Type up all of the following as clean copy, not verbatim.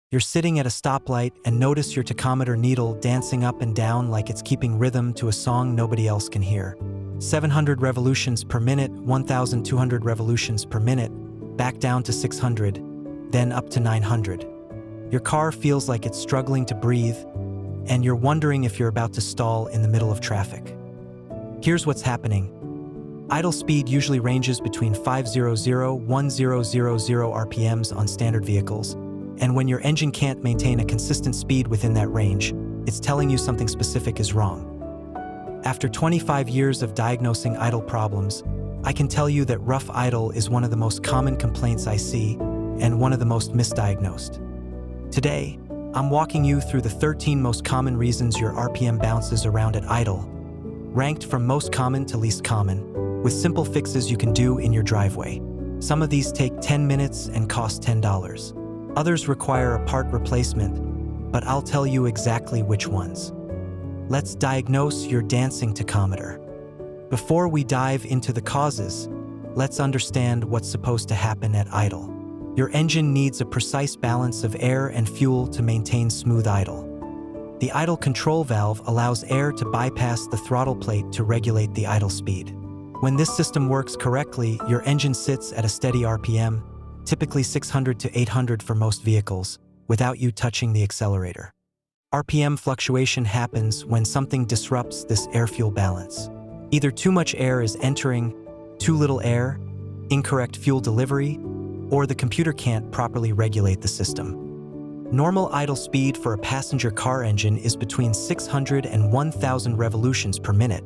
You're sitting at a stoplight and notice your tachometer needle dancing up and down like it's keeping rhythm to a song nobody else can hear. 700 revolutions per minute, 1,200 revolutions per minute, back down to 600, then up to 900. Your car feels like it's struggling to breathe, and you're wondering if you're about to stall in the middle of traffic. Here's what's happening. Idle speed usually ranges between 500 to 1000 RPMs on standard vehicles, and when your engine can't maintain a consistent speed within that range, it's telling you something specific is wrong. After 25 years of diagnosing idle problems, I can tell you that rough idle is one of the most common complaints I see and one of the most misdiagnosed. Today, I'm walking you through the 13 most common reasons your RPM bounces around at idle, ranked from most common to least common, with simple fixes you can do in your driveway. Some of these take 10 minutes and cost $10. Others require a part replacement, but I'll tell you exactly which ones. Let's diagnose your dancing tachometer. Before we dive into the causes, let's understand what's supposed to happen at idle. Your engine needs a precise balance of air and fuel to maintain smooth idle. The idle control valve allows air to bypass the throttle plate to regulate the idle speed. When this system works correctly, your engine sits at a steady RPM, typically 600 to 800 for most vehicles, without you touching the accelerator. RPM fluctuation happens when something disrupts this air-fuel balance. Either too much air is entering, too little air, incorrect fuel delivery, or the computer can't properly regulate the system. Normal idle speed for a passenger car engine is between 600 and 1,000 revolutions per minute,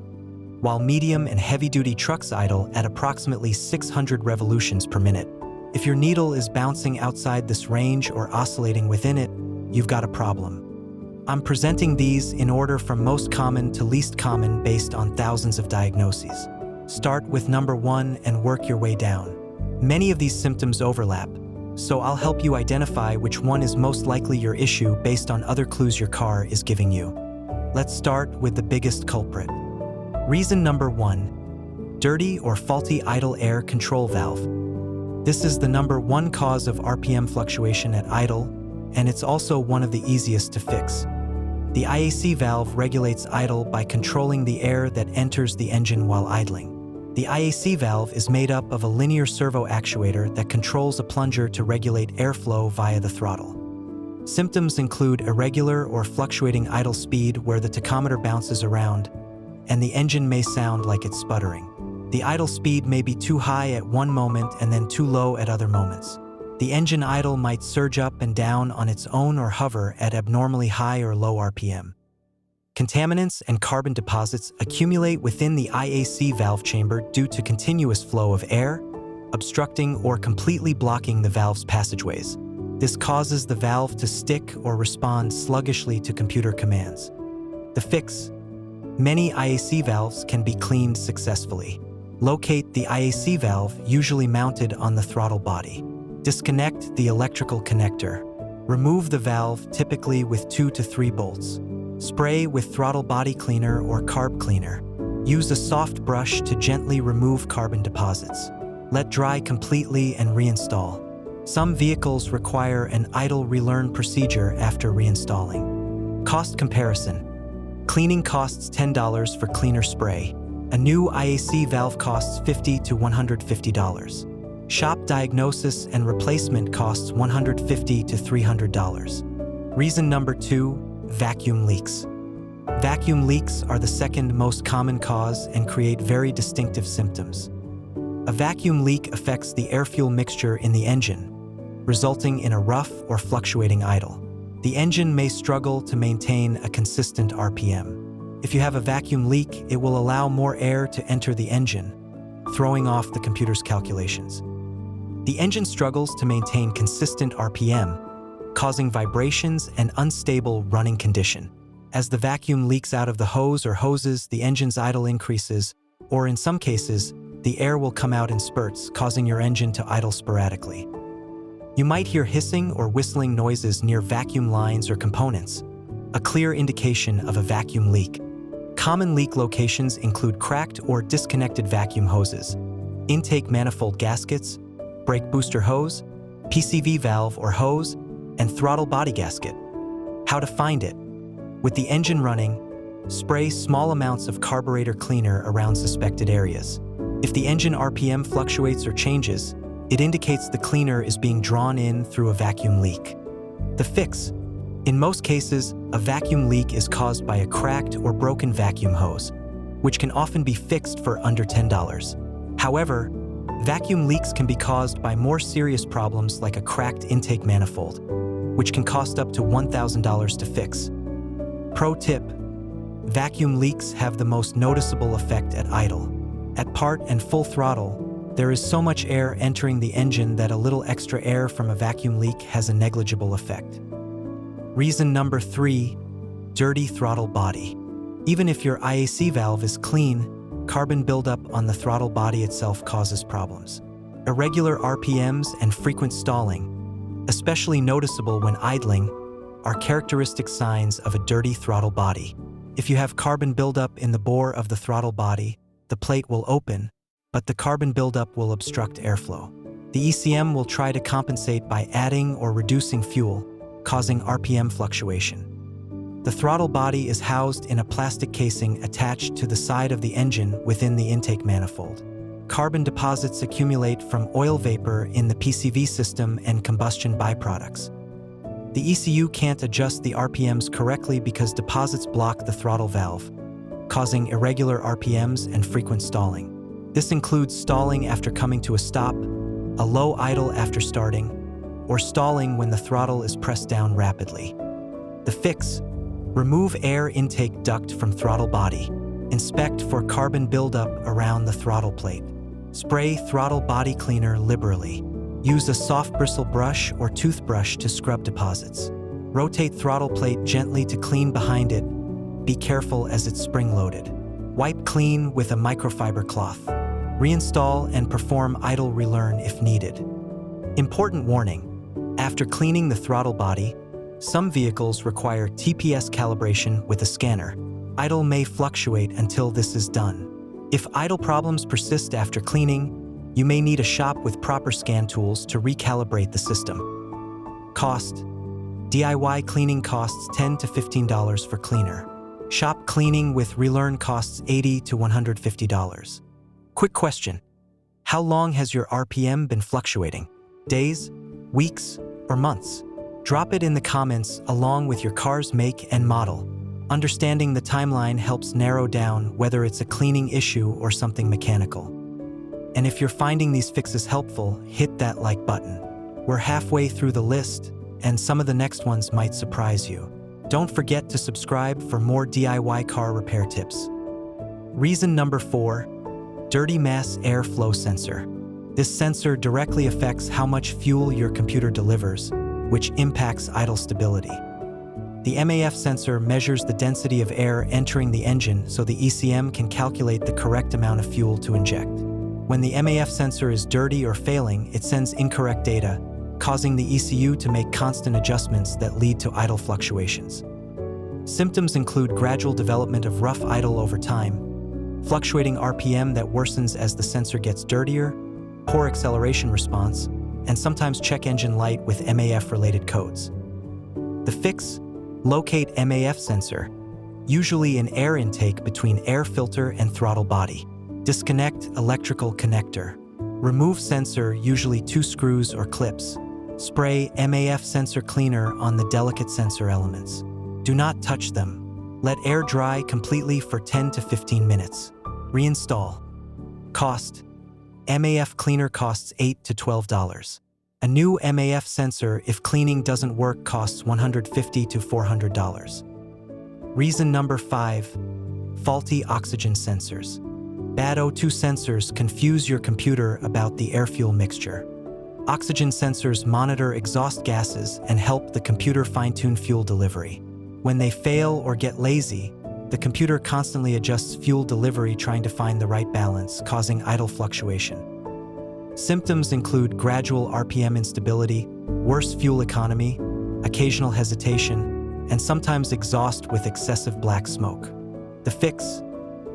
while medium and heavy-duty trucks idle at approximately 600 revolutions per minute. If your needle is bouncing outside this range or oscillating within it, you've got a problem. I'm presenting these in order from most common to least common based on thousands of diagnoses. Start with number 1 and work your way down. Many of these symptoms overlap, so I'll help you identify which one is most likely your issue based on other clues your car is giving you. Let's start with the biggest culprit. Reason number 1, dirty or faulty idle air control valve. This is the number 1 cause of RPM fluctuation at idle, and it's also one of the easiest to fix. The IAC valve regulates idle by controlling the air that enters the engine while idling. The IAC valve is made up of a linear servo actuator that controls a plunger to regulate airflow via the throttle. Symptoms include irregular or fluctuating idle speed where the tachometer bounces around, and the engine may sound like it's sputtering. The idle speed may be too high at one moment and then too low at other moments. The engine idle might surge up and down on its own or hover at abnormally high or low RPM. Contaminants and carbon deposits accumulate within the IAC valve chamber due to continuous flow of air, obstructing or completely blocking the valve's passageways. This causes the valve to stick or respond sluggishly to computer commands. The fix: many IAC valves can be cleaned successfully. Locate the IAC valve, usually mounted on the throttle body. Disconnect the electrical connector. Remove the valve, typically with 2 to 3 bolts. Spray with throttle body cleaner or carb cleaner. Use a soft brush to gently remove carbon deposits. Let dry completely and reinstall. Some vehicles require an idle relearn procedure after reinstalling. Cost comparison. Cleaning costs $10 for cleaner spray. A new IAC valve costs $50 to $150. Shop diagnosis and replacement costs $150 to $300. Reason number 2, vacuum leaks. Vacuum leaks are the second most common cause and create very distinctive symptoms. A vacuum leak affects the air-fuel mixture in the engine, resulting in a rough or fluctuating idle. The engine may struggle to maintain a consistent RPM. If you have a vacuum leak, it will allow more air to enter the engine, throwing off the computer's calculations. The engine struggles to maintain consistent RPM, causing vibrations and unstable running condition. As the vacuum leaks out of the hose or hoses, the engine's idle increases, or in some cases, the air will come out in spurts, causing your engine to idle sporadically. You might hear hissing or whistling noises near vacuum lines or components, a clear indication of a vacuum leak. Common leak locations include cracked or disconnected vacuum hoses, intake manifold gaskets, brake booster hose, PCV valve or hose, and throttle body gasket. How to find it? With the engine running, spray small amounts of carburetor cleaner around suspected areas. If the engine RPM fluctuates or changes, it indicates the cleaner is being drawn in through a vacuum leak. The fix: in most cases, a vacuum leak is caused by a cracked or broken vacuum hose, which can often be fixed for under $10. However, vacuum leaks can be caused by more serious problems like a cracked intake manifold, which can cost up to $1,000 to fix. Pro tip: vacuum leaks have the most noticeable effect at idle. At part and full throttle, there is so much air entering the engine that a little extra air from a vacuum leak has a negligible effect. Reason number 3, dirty throttle body. Even if your IAC valve is clean, carbon buildup on the throttle body itself causes problems. Irregular RPMs and frequent stalling, especially noticeable when idling, are characteristic signs of a dirty throttle body. If you have carbon buildup in the bore of the throttle body, the plate will open, but the carbon buildup will obstruct airflow. The ECM will try to compensate by adding or reducing fuel, causing RPM fluctuation. The throttle body is housed in a plastic casing attached to the side of the engine within the intake manifold. Carbon deposits accumulate from oil vapor in the PCV system and combustion byproducts. The ECU can't adjust the RPMs correctly because deposits block the throttle valve, causing irregular RPMs and frequent stalling. This includes stalling after coming to a stop, a low idle after starting, or stalling when the throttle is pressed down rapidly. The fix: remove air intake duct from throttle body. Inspect for carbon buildup around the throttle plate. Spray throttle body cleaner liberally. Use a soft bristle brush or toothbrush to scrub deposits. Rotate throttle plate gently to clean behind it. Be careful as it's spring-loaded. Wipe clean with a microfiber cloth. Reinstall and perform idle relearn if needed. Important warning: after cleaning the throttle body, some vehicles require TPS calibration with a scanner. Idle may fluctuate until this is done. If idle problems persist after cleaning, you may need a shop with proper scan tools to recalibrate the system. Cost: DIY cleaning costs $10 to $15 for cleaner. Shop cleaning with relearn costs $80 to $150. Quick question: how long has your RPM been fluctuating? Days, weeks, or months? Drop it in the comments along with your car's make and model. Understanding the timeline helps narrow down whether it's a cleaning issue or something mechanical. And if you're finding these fixes helpful, hit that like button. We're halfway through the list, and some of the next ones might surprise you. Don't forget to subscribe for more DIY car repair tips. Reason number 4, dirty mass air flow sensor. This sensor directly affects how much fuel your computer delivers, which impacts idle stability. The MAF sensor measures the density of air entering the engine so the ECM can calculate the correct amount of fuel to inject. When the MAF sensor is dirty or failing, it sends incorrect data, causing the ECU to make constant adjustments that lead to idle fluctuations. Symptoms include gradual development of rough idle over time, fluctuating RPM that worsens as the sensor gets dirtier, poor acceleration response, and sometimes check engine light with MAF-related codes. The fix: locate MAF sensor, usually in air intake between air filter and throttle body. Disconnect electrical connector. Remove sensor, usually 2 screws or clips. Spray MAF sensor cleaner on the delicate sensor elements. Do not touch them. Let air dry completely for 10 to 15 minutes. Reinstall. Cost: MAF cleaner costs $8 to $12. A new MAF sensor, if cleaning doesn't work, costs $150 to $400. Reason number 5, faulty oxygen sensors. Bad O2 sensors confuse your computer about the air-fuel mixture. Oxygen sensors monitor exhaust gases and help the computer fine-tune fuel delivery. When they fail or get lazy, the computer constantly adjusts fuel delivery trying to find the right balance, causing idle fluctuation. Symptoms include gradual RPM instability, worse fuel economy, occasional hesitation, and sometimes exhaust with excessive black smoke. The fix: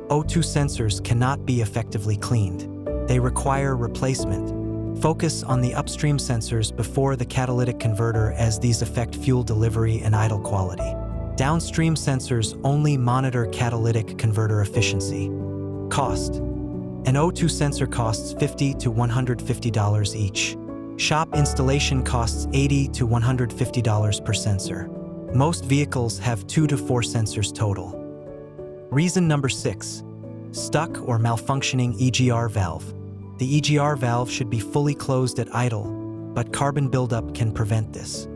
O2 sensors cannot be effectively cleaned. They require replacement. Focus on the upstream sensors before the catalytic converter, as these affect fuel delivery and idle quality. Downstream sensors only monitor catalytic converter efficiency. Cost. An O2 sensor costs $50 to $150 each. Shop installation costs $80 to $150 per sensor. Most vehicles have 2 to 4 sensors total. Reason number 6. Stuck or malfunctioning EGR valve. The EGR valve should be fully closed at idle, but carbon buildup can prevent this.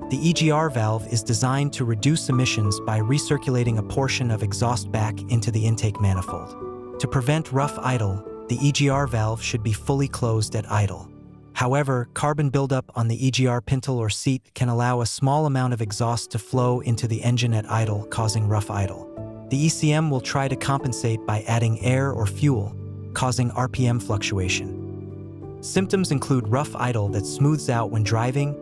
The EGR valve is designed to reduce emissions by recirculating a portion of exhaust back into the intake manifold. To prevent rough idle, the EGR valve should be fully closed at idle. However, carbon buildup on the EGR pintle or seat can allow a small amount of exhaust to flow into the engine at idle, causing rough idle. The ECM will try to compensate by adding air or fuel, causing RPM fluctuation. Symptoms include rough idle that smooths out when driving,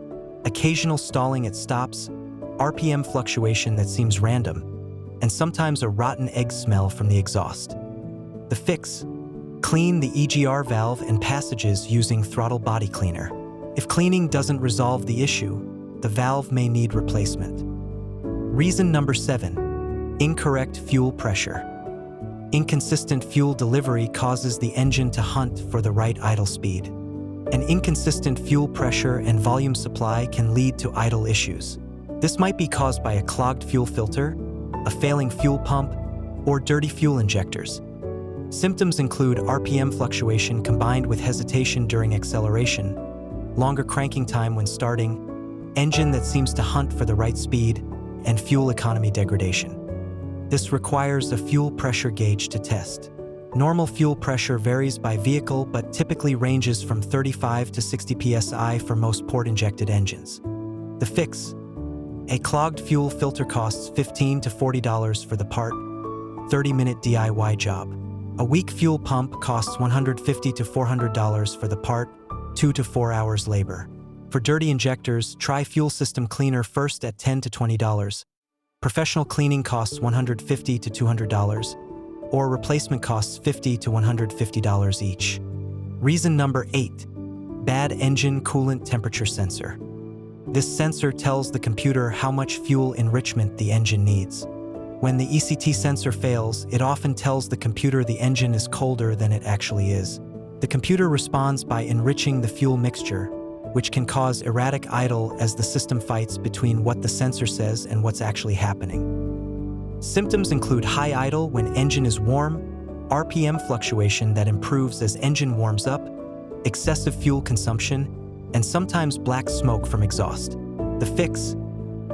occasional stalling at stops, RPM fluctuation that seems random, and sometimes a rotten egg smell from the exhaust. The fix: clean the EGR valve and passages using Throttle body cleaner. If cleaning doesn't resolve the issue, the valve may need replacement. Reason number 7. Incorrect fuel pressure. Inconsistent fuel delivery causes the engine to hunt for the right idle speed. An inconsistent fuel pressure and volume supply can lead to idle issues. This might be caused by a clogged fuel filter, a failing fuel pump, or dirty fuel injectors. Symptoms include RPM fluctuation combined with hesitation during acceleration, longer cranking time when starting, engine that seems to hunt for the right speed, and fuel economy degradation. This requires a fuel pressure gauge to test. Normal fuel pressure varies by vehicle but typically ranges from 35 to 60 psi for most port-injected engines. The fix: a clogged fuel filter costs $15 to $40 for the part, 30-minute DIY job. A weak fuel pump costs $150 to $400 for the part, 2 to 4 hours labor. For dirty injectors, try fuel system cleaner first at $10 to $20. Professional cleaning costs $150 to $200, or replacement costs $50 to $150 each. Reason number 8. Bad engine coolant temperature sensor. This sensor tells the computer how much fuel enrichment the engine needs. When the ECT sensor fails, it often tells the computer the engine is colder than it actually is. The computer responds by enriching the fuel mixture, which can cause erratic idle as the system fights between what the sensor says and what's actually happening. Symptoms include high idle when engine is warm, RPM fluctuation that improves as engine warms up, excessive fuel consumption, and sometimes black smoke from exhaust. The fix: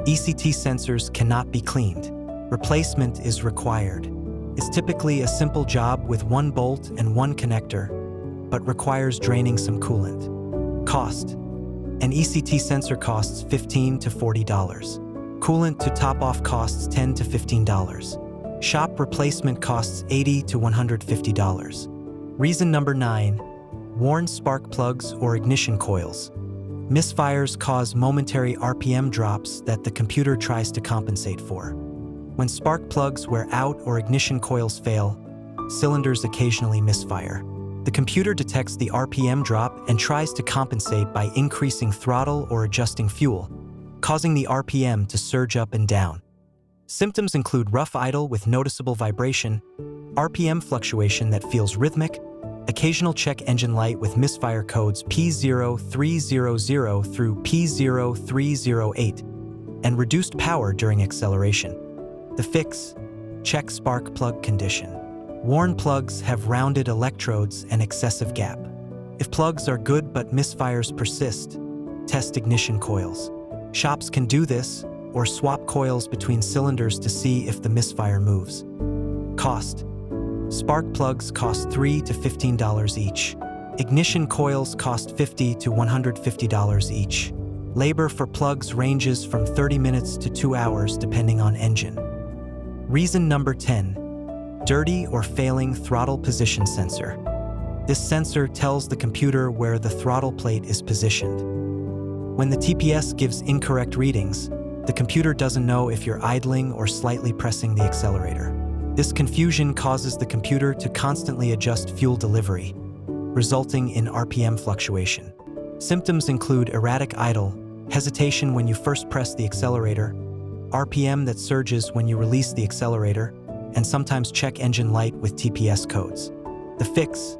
ECT sensors cannot be cleaned. Replacement is required. It's typically a simple job with one bolt and one connector, but requires draining some coolant. Cost: an ECT sensor costs $15 to $40. Coolant to top off costs $10 to $15. Shop replacement costs $80 to $150. Reason number 9. Worn spark plugs or ignition coils. Misfires cause momentary RPM drops that the computer tries to compensate for. When spark plugs wear out or ignition coils fail, cylinders occasionally misfire. The computer detects the RPM drop and tries to compensate by increasing throttle or adjusting fuel, causing the RPM to surge up and down. Symptoms include rough idle with noticeable vibration, RPM fluctuation that feels rhythmic, occasional check engine light with misfire codes P0300 through P0308, and reduced power during acceleration. The fix: check spark plug condition. Worn plugs have rounded electrodes and excessive gap. If plugs are good but misfires persist, test ignition coils. Shops can do this, or swap coils between cylinders to see if the misfire moves. Cost: spark plugs cost $3 to $15 each. Ignition coils cost $50 to $150 each. Labor for plugs ranges from 30 minutes to 2 hours depending on engine. Reason number 10. Dirty or failing throttle position sensor. This sensor tells the computer where the throttle plate is positioned. When the TPS gives incorrect readings, the computer doesn't know if you're idling or slightly pressing the accelerator. This confusion causes the computer to constantly adjust fuel delivery. resulting in RPM fluctuation. Symptoms include erratic idle, hesitation when you first press the accelerator, RPM that surges when you release the accelerator, and sometimes check engine light with TPS codes. The fix: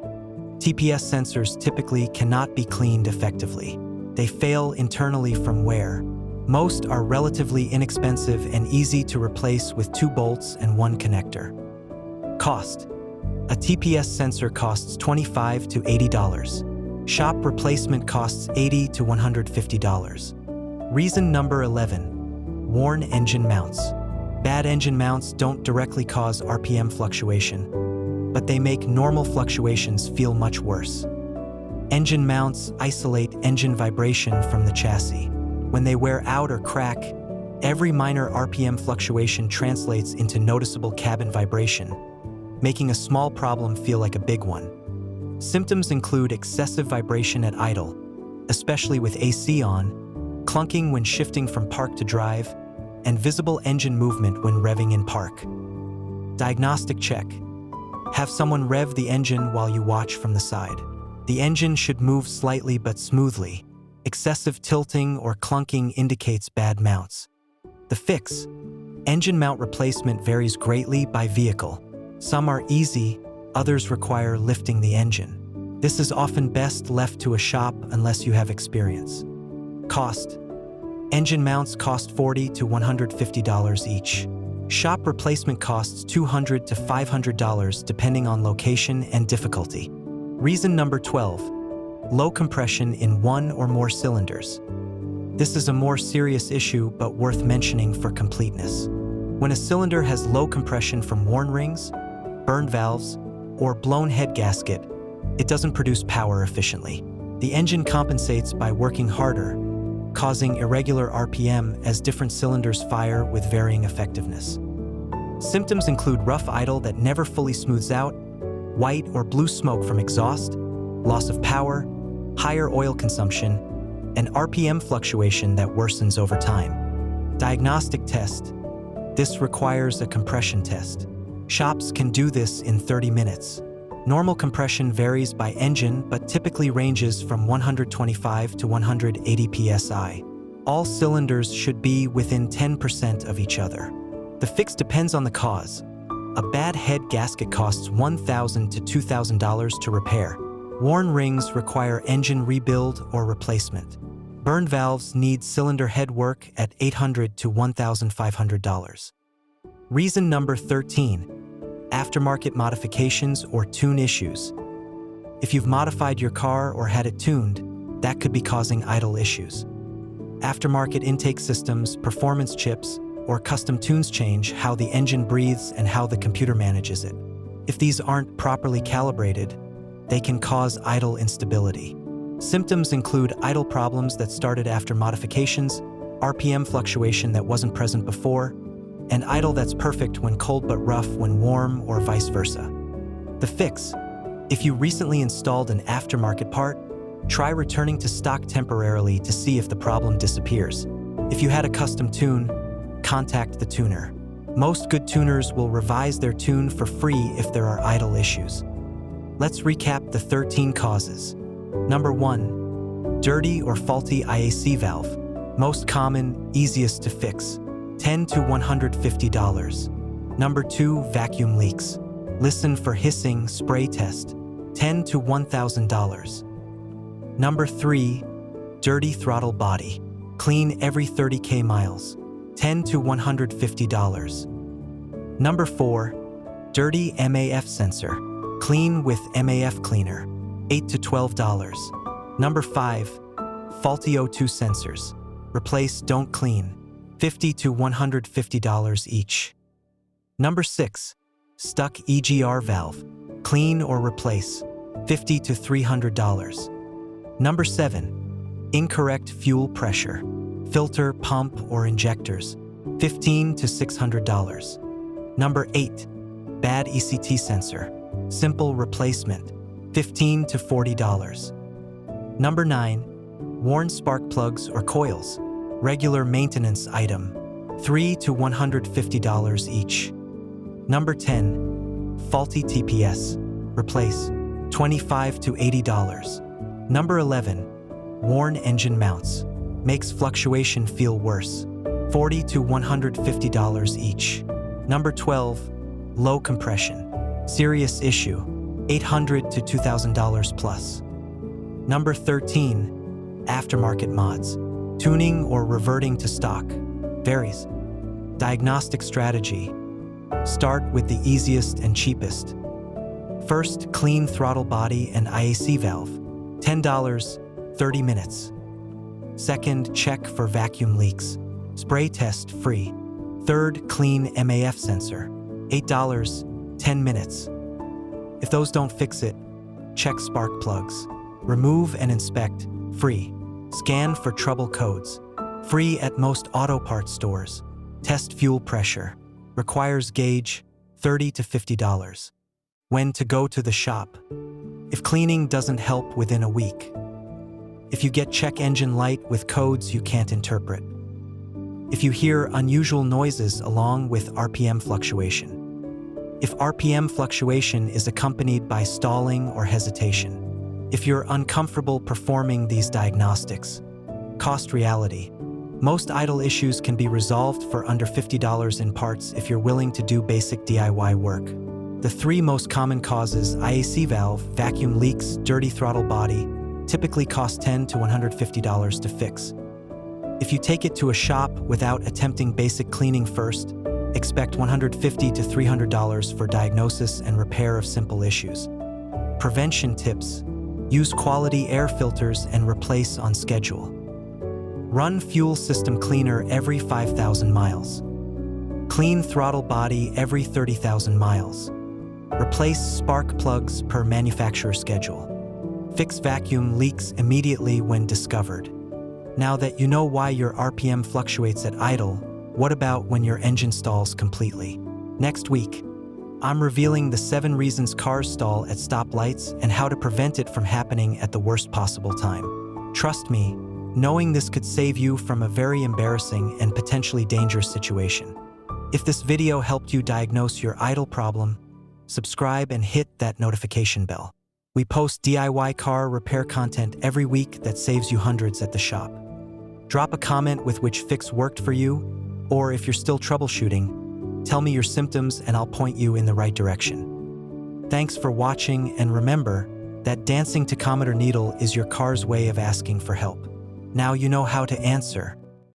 TPS sensors typically cannot be cleaned effectively. They fail internally from wear. Most are relatively inexpensive and easy to replace with 2 bolts and 1 connector. Cost: a TPS sensor costs $25 to $80. Shop replacement costs $80 to $150. Reason number 11. Worn engine mounts. Bad engine mounts don't directly cause RPM fluctuation, but they make normal fluctuations feel much worse. Engine mounts isolate engine vibration from the chassis. When they wear out or crack, every minor RPM fluctuation translates into noticeable cabin vibration, making a small problem feel like a big one. Symptoms include excessive vibration at idle, especially with AC on, clunking when shifting from park to drive, and visible engine movement when revving in park. Diagnostic check: have someone rev the engine while you watch from the side. The engine should move slightly but smoothly. Excessive tilting or clunking indicates bad mounts. The fix: engine mount replacement varies greatly by vehicle. Some are easy, others require lifting the engine. This is often best left to a shop unless you have experience. Cost: engine mounts cost $40 to $150 each. Shop replacement costs $200 to $500 depending on location and difficulty. Reason number 12. Low compression in 1 or more cylinders. This is a more serious issue but worth mentioning for completeness. When a cylinder has low compression from worn rings, burned valves, or blown head gasket, it doesn't produce power efficiently. The engine compensates by working harder, causing irregular RPM as different cylinders fire with varying effectiveness. Symptoms include rough idle that never fully smooths out, white or blue smoke from exhaust, loss of power, higher oil consumption, and RPM fluctuation that worsens over time. Diagnostic test: this requires a compression test. Shops can do this in 30 minutes. Normal compression varies by engine but typically ranges from 125 to 180 psi. All cylinders should be within 10% of each other. The fix depends on the cause. A bad head gasket costs $1,000 to $2,000 to repair. Worn rings require engine rebuild or replacement. Burned valves need cylinder head work at $800 to $1,500. Reason number 13. Aftermarket modifications or tune issues. If you've modified your car or had it tuned, that could be causing idle issues. Aftermarket intake systems, performance chips, or custom tunes change how the engine breathes and how the computer manages it. If these aren't properly calibrated, they can cause idle instability. Symptoms include idle problems that started after modifications, RPM fluctuation that wasn't present before, and idle that's perfect when cold but rough when warm, or vice versa. The fix: if you recently installed an aftermarket part, try returning to stock temporarily to see if the problem disappears. If you had a custom tune, contact the tuner. Most good tuners will revise their tune for free if there are idle issues. Let's recap the 13 causes. Number 1. Dirty or faulty IAC valve. Most common, easiest to fix. $10 to $150. Number 2. Vacuum leaks. Listen for hissing, spray test. $10 to $1,000. Number 3. Dirty throttle body. Clean every 30K miles. $10 to $150. Number 4. Dirty MAF sensor. Clean with MAF cleaner. $8 to $12. Number 5. Faulty O2 sensors. Replace, don't clean. $50 to $150 each. Number 6. Stuck EGR valve. Clean or replace. $50 to $300. Number 7. Incorrect fuel pressure. Filter, pump, or injectors. $15 to $600. Number 8. Bad ECT sensor. Simple replacement. $15 to $40. Number 9. Worn spark plugs or coils. Regular maintenance item. $3 to $150 each. Number 10. Faulty TPS. Replace. $25 to $80. Number 11. Worn engine mounts. Makes fluctuation feel worse. $40 to $150 each. Number 12. Low compression. Serious issue. $800 to $2,000 plus. Number 13. Aftermarket mods. Tuning or reverting to stock. Varies. Diagnostic strategy. Start with the easiest and cheapest. First, clean throttle body and IAC valve. $10, 30 minutes. Second, check for vacuum leaks. Spray test free. Third, clean MAF sensor. $8, 10 minutes. If those don't fix it, check spark plugs. Remove and inspect, free. Scan for trouble codes. Free at most auto parts stores. Test fuel pressure. Requires gauge, $30 to $50. When to go to the shop. If cleaning doesn't help within a week. If you get check engine light with codes you can't interpret. If you hear unusual noises along with RPM fluctuation. If RPM fluctuation is accompanied by stalling or hesitation. If you're uncomfortable performing these diagnostics. Cost reality. Most idle issues can be resolved for under $50 in parts if you're willing to do basic DIY work. The three most common causes: IAC valve, vacuum leaks, dirty throttle body, typically cost $10 to $150 to fix. If you take it to a shop without attempting basic cleaning first, expect $150 to $300 for diagnosis and repair of simple issues. Prevention tips: use quality air filters and replace on schedule. Run fuel system cleaner every 5,000 miles. Clean throttle body every 30,000 miles. Replace spark plugs per manufacturer schedule. Fix vacuum leaks immediately when discovered. Now that you know why your RPM fluctuates at idle, what about when your engine stalls completely? Next week, I'm revealing the 7 reasons cars stall at stoplights and how to prevent it from happening at the worst possible time. Trust me, knowing this could save you from a very embarrassing and potentially dangerous situation. If this video helped you diagnose your idle problem, subscribe and hit that notification bell. We post DIY car repair content every week that saves you hundreds at the shop. Drop a comment with which fix worked for you, or if you're still troubleshooting, tell me your symptoms and I'll point you in the right direction. Thanks for watching, and remember that dancing tachometer needle is your car's way of asking for help. Now you know how to answer.